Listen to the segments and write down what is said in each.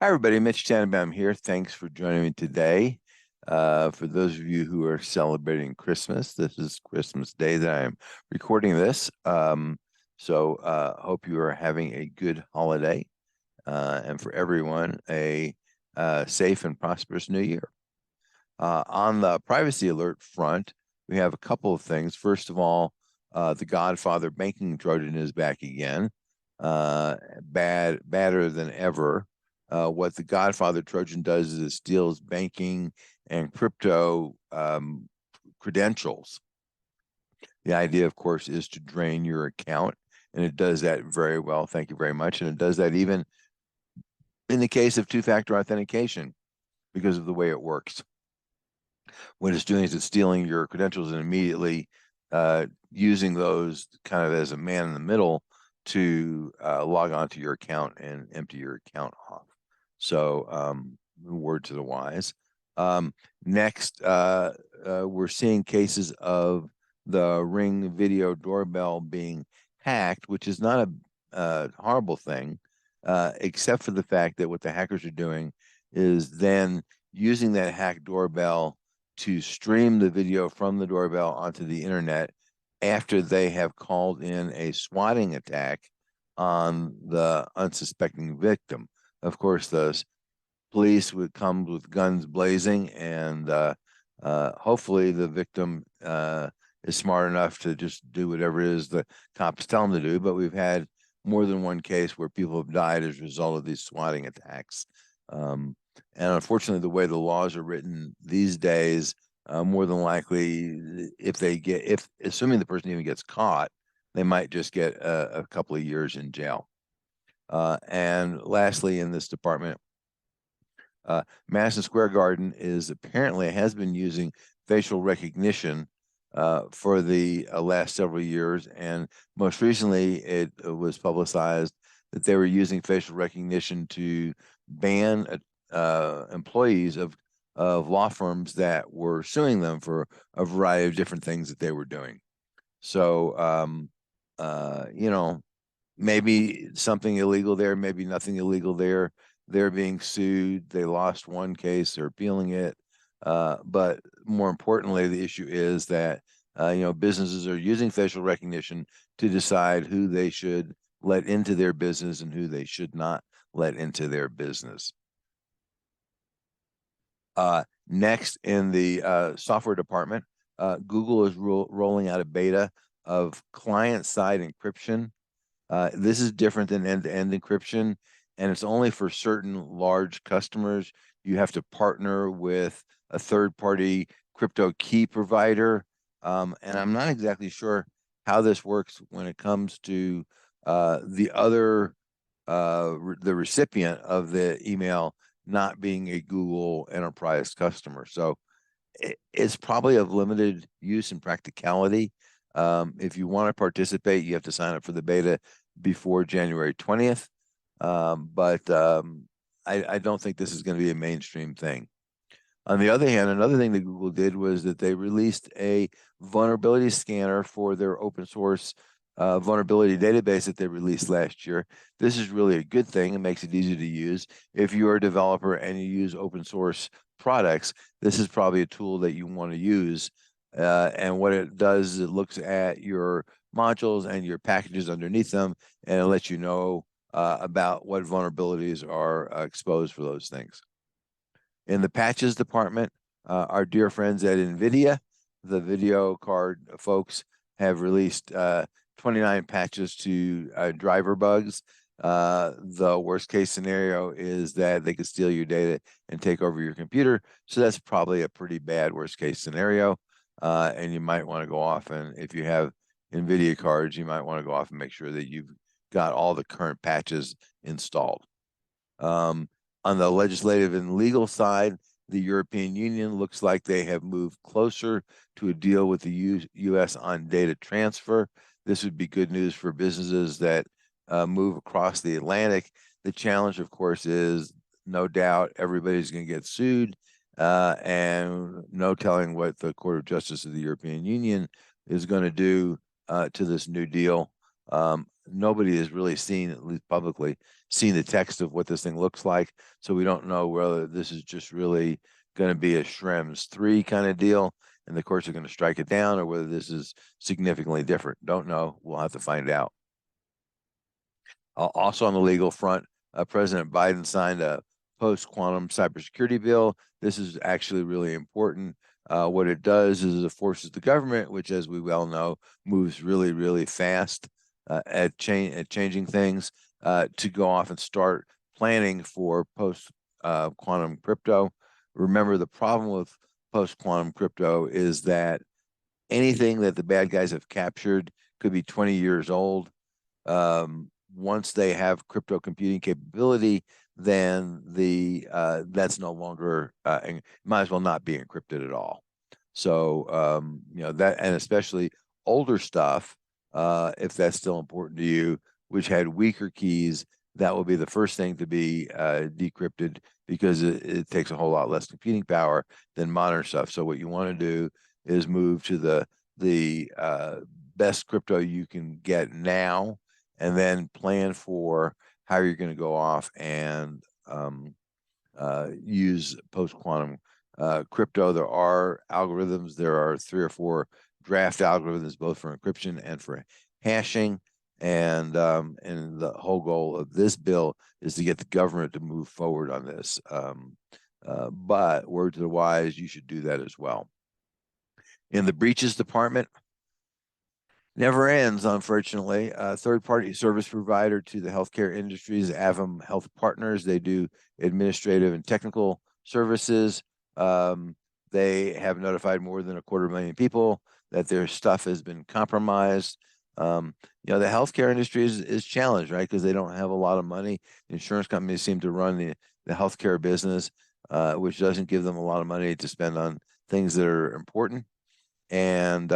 Hi, everybody. Mitch Tanenbaum here. Thanks for joining me today. For those of you who are celebrating Christmas, this is Christmas Day that I'm recording this. Hope you are having a good holiday, and for everyone, a safe and prosperous new year. On the privacy alert front, we have a couple of things. First of all, the Godfather banking Trojan is back again, badder than ever. What the Godfather Trojan does is it steals banking and crypto credentials. The idea, of course, is to drain your account, and it does that very well. Thank you very much. And it does that even in the case of two-factor authentication because of the way it works. What it's doing is it's stealing your credentials and immediately using those kind of as a man in the middle to log onto your account and empty your account off. So word to the wise. Next, we're seeing cases of the Ring video doorbell being hacked, which is not a horrible thing, except for the fact that what the hackers are doing is then using that hacked doorbell to stream the video from the doorbell onto the internet after they have called in a swatting attack on the unsuspecting victim. Of course, the police would come with guns blazing, and hopefully the victim is smart enough to just do whatever it is the cops tell them to do. But we've had more than one case where people have died as a result of these swatting attacks. And unfortunately, the way the laws are written these days, more than likely, assuming the person even gets caught, they might just get a couple of years in jail. And lastly, in this department, Madison Square Garden has been using facial recognition for the last several years, and most recently it was publicized that they were using facial recognition to ban employees of law firms that were suing them for a variety of different things that they were doing. So, maybe something illegal there, maybe nothing illegal there. They're being sued. They lost one case. They're appealing it. But more importantly, the issue is that businesses are using facial recognition to decide who they should let into their business and who they should not let into their business. Next, in the software department, Google is rolling out a beta of client-side encryption. This is different than end-to-end encryption, and it's only for certain large customers. You have to partner with a third-party crypto key provider, and I'm not exactly sure how this works when it comes to the recipient of the email not being a Google enterprise customer. So it's probably of limited use and practicality. If you want to participate, you have to sign up for the beta before January 20th. I don't think this is going to be a mainstream thing. On the other hand, another thing that Google did was that they released a vulnerability scanner for their open source vulnerability database that they released last year. This is really a good thing. It makes it easy to use. If you're a developer and you use open source products, this is probably a tool that you want to use. And what it does is it looks at your modules and your packages underneath them, and it lets you know about what vulnerabilities are exposed for those things. In the patches department, our dear friends at NVIDIA, the video card folks, have released 29 patches to driver bugs. The worst case scenario is that they could steal your data and take over your computer. So that's probably a pretty bad worst case scenario. And you might want to go off, and if you have NVIDIA cards, you might want to go off and make sure that you've got all the current patches installed. On the legislative and legal side, the European Union looks like they have moved closer to a deal with the U.S. on data transfer. This would be good news for businesses that move across the Atlantic. The challenge, of course, is no doubt everybody's going to get sued, and no telling what the Court of Justice of the European Union is going to do to this new deal. nobody has really seen, at least publicly, seen the text of what this thing looks like. So we don't know whether this is just really going to be a Schrems 3 kind of deal, and the courts are going to strike it down, or whether this is significantly different. Don't know. We'll have to find out. Also on the legal front, President Biden signed a post-quantum cybersecurity bill. This is actually really important. What it does is it forces the government, which, as we well know, moves really, really fast at changing things, to go off and start planning for post-quantum crypto. Remember, the problem with post-quantum crypto is that anything that the bad guys have captured could be 20 years old. Once they have crypto computing capability, then that's no longer might as well not be encrypted at all. So that, and especially older stuff, if that's still important to you, which had weaker keys, that will be the first thing to be decrypted, because it takes a whole lot less computing power than modern stuff. So what you want to do is move to the best crypto you can get now, and then plan for how you're going to go off and use post-quantum crypto. There are algorithms. There are 3 or 4 draft algorithms, both for encryption and for hashing. And the whole goal of this bill is to get the government to move forward on this. But word to the wise, you should do that as well. In the breaches department, never ends, unfortunately. Third-party service provider to the healthcare industries, Avum Health Partners. They do administrative and technical services. They have notified more than 250,000 people that their stuff has been compromised. The healthcare industry is challenged, right? Because they don't have a lot of money. Insurance companies seem to run the healthcare business, which doesn't give them a lot of money to spend on things that are important. And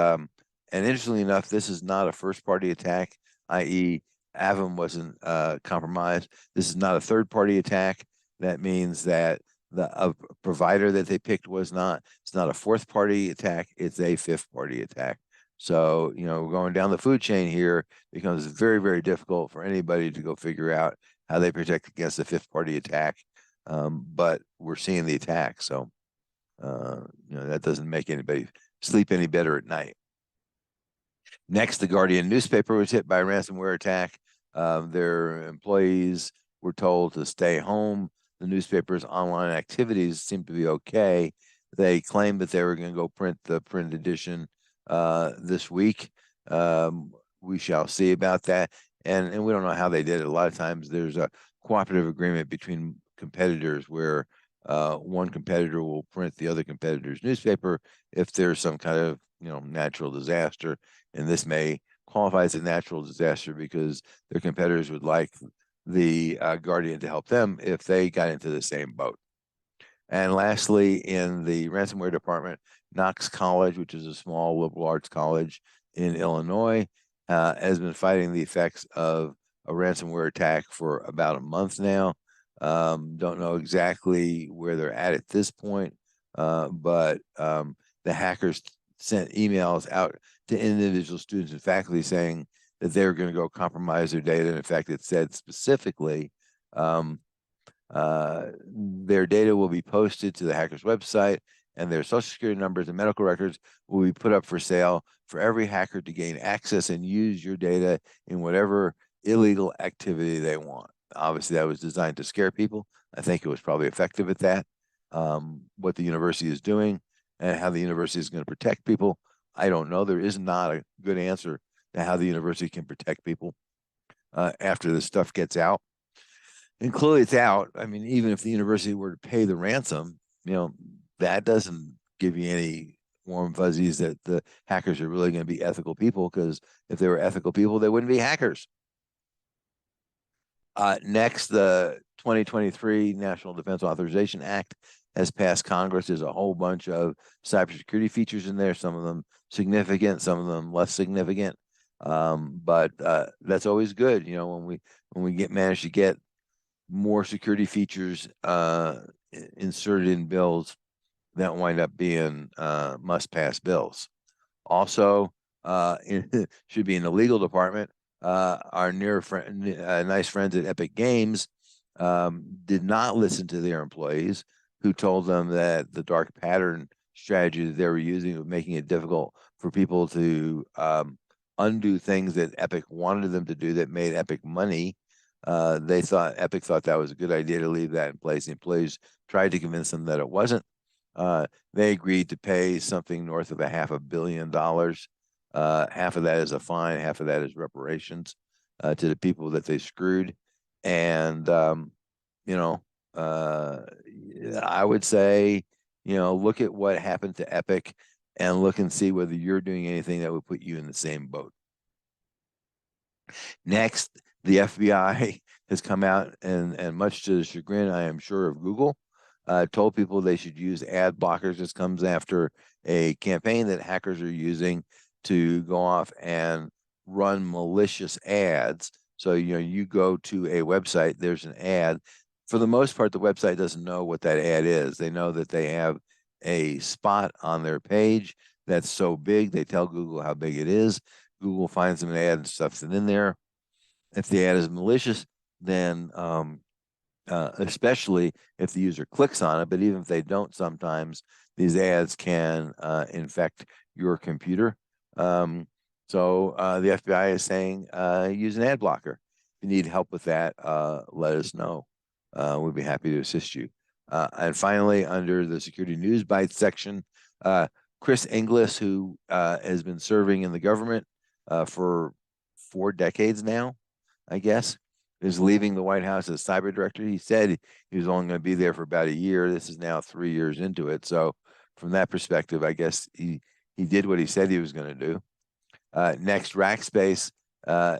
interestingly enough, this is not a first-party attack, i.e., Avum wasn't compromised. This is not a third-party attack. That means that the provider that they picked was not. It's not a fourth-party attack. It's a fifth-party attack. So, going down the food chain here becomes very, very difficult for anybody to go figure out how they protect against a fifth-party attack. But we're seeing the attack, so that doesn't make anybody sleep any better at night. Next, the Guardian newspaper was hit by a ransomware attack. Their employees were told to stay home. The newspaper's online activities seemed to be okay. They claimed that they were going to go print the print edition this week. We shall see about that. And we don't know how they did it. A lot of times there's a cooperative agreement between competitors where one competitor will print the other competitor's newspaper if there's some kind of natural disaster. And this may qualify as a natural disaster because their competitors would like the Guardian to help them if they got into the same boat. And lastly, in the ransomware department, Knox College, which is a small liberal arts college in Illinois, has been fighting the effects of a ransomware attack for about a month now. Don't know exactly where they're at this point, but the hackers sent emails out to individual students and faculty saying that they were going to go compromise their data. And in fact, it said specifically their data will be posted to the hacker's website, and their social security numbers and medical records will be put up for sale for every hacker to gain access and use your data in whatever illegal activity they want. Obviously, that was designed to scare people. I think it was probably effective at that. What the university is doing and how the university is going to protect people, I don't know. There is not a good answer to how the university can protect people after this stuff gets out. And clearly it's out. I mean, even if the university were to pay the ransom, that doesn't give you any warm fuzzies that the hackers are really going to be ethical people, because if they were ethical people, they wouldn't be hackers. Next, the 2023 National Defense Authorization Act has passed Congress. There's a whole bunch of cybersecurity features in there, some of them significant, some of them less significant. But that's always good, when we manage to get more security features inserted in bills that wind up being must-pass bills. Also, it should be in the legal department. our nice friends at Epic Games did not listen to their employees, who told them that the dark pattern strategy that they were using was making it difficult for people to undo things that Epic wanted them to do that made Epic money. Epic thought that was a good idea to leave that in place. The employees tried to convince them that it wasn't. They agreed to pay something north of $500 million. Half of that is a fine, half of that is reparations to the people that they screwed. And you know, I would say, look at what happened to Epic and look and see whether you're doing anything that would put you in the same boat. Next, the FBI has come out and much to the chagrin, I am sure, of Google, told people they should use ad blockers. This comes after a campaign that hackers are using to go off and run malicious ads. So, you go to a website, there's an ad. For the most part, the website doesn't know what that ad is. They know that they have a spot on their page that's so big, they tell Google how big it is. Google finds them an ad and stuffs it in there. If the ad is malicious, then especially if the user clicks on it, but even if they don't, sometimes these ads can infect your computer. So the FBI is saying use an ad blocker. If you need help with that, let us know. We'd be happy to assist you. And finally, under the Security News Bites section, Chris Inglis, who has been serving in the government for 4 decades now, I guess, is leaving the White House as cyber director. He said he was only going to be there for about a year. This is now 3 years into it. So from that perspective, I guess he did what he said he was going to do. Next, Rackspace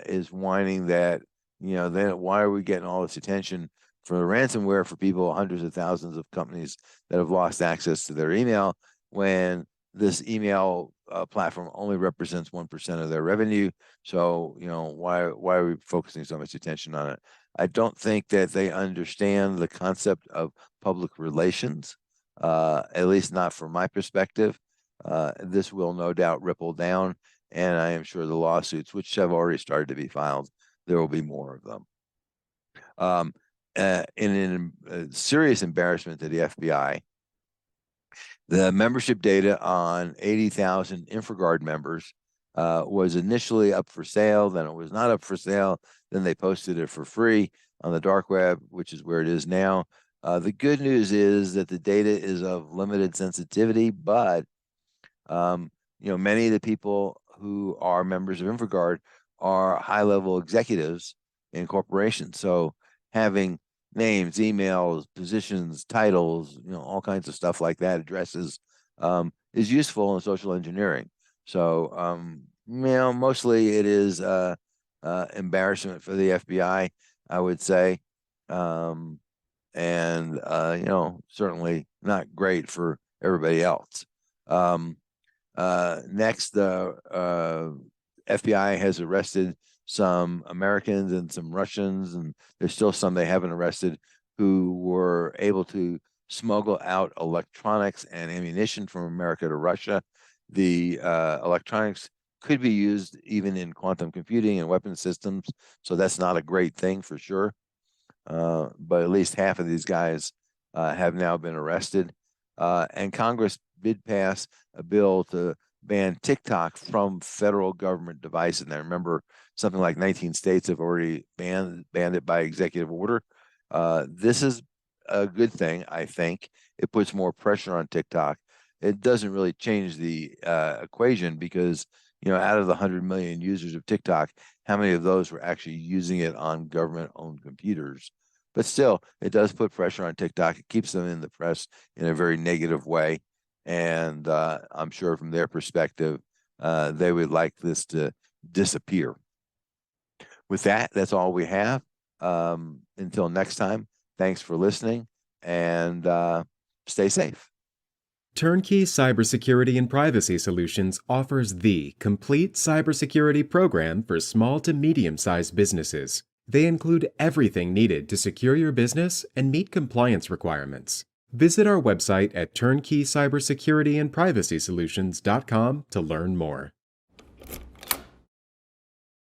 is whining that, then why are we getting all this attention for ransomware for people, hundreds of thousands of companies that have lost access to their email, when this email platform only represents 1% of their revenue. So, why are we focusing so much attention on it? I don't think that they understand the concept of public relations, at least not from my perspective. This will no doubt ripple down, and I am sure the lawsuits, which have already started to be filed, there will be more of them. In a serious embarrassment to the FBI, the membership data on 80,000 InfraGard members was initially up for sale, then it was not up for sale, then they posted it for free on the dark web, which is where it is now. The good news is that the data is of limited sensitivity, but many of the people who are members of InfraGard are high-level executives in corporations. So having names, emails, positions, titles, all kinds of stuff like that, addresses, is useful in social engineering. So, mostly it is embarrassment for the FBI, I would say, and certainly not great for everybody else. Next, the FBI has arrested some Americans and some Russians, and there's still some they haven't arrested, who were able to smuggle out electronics and ammunition from America to Russia. The electronics could be used even in quantum computing and weapon systems, so that's not a great thing for sure. But at least half of these guys have now been arrested. And Congress did pass a bill to ban TikTok from federal government devices. And I remember something like 19 states have already banned it by executive order. This is a good thing, I think. It puts more pressure on TikTok. It doesn't really change the equation because, out of the 100 million users of TikTok, how many of those were actually using it on government-owned computers? But still, it does put pressure on TikTok. It keeps them in the press in a very negative way. And I'm sure from their perspective, they would like this to disappear. With that, that's all we have. Until next time, thanks for listening, and stay safe. Turnkey Cybersecurity and Privacy Solutions offers the complete cybersecurity program for small to medium-sized businesses. They include everything needed to secure your business and meet compliance requirements. Visit our website at turnkeycybersecurityandprivacysolutions.com to learn more.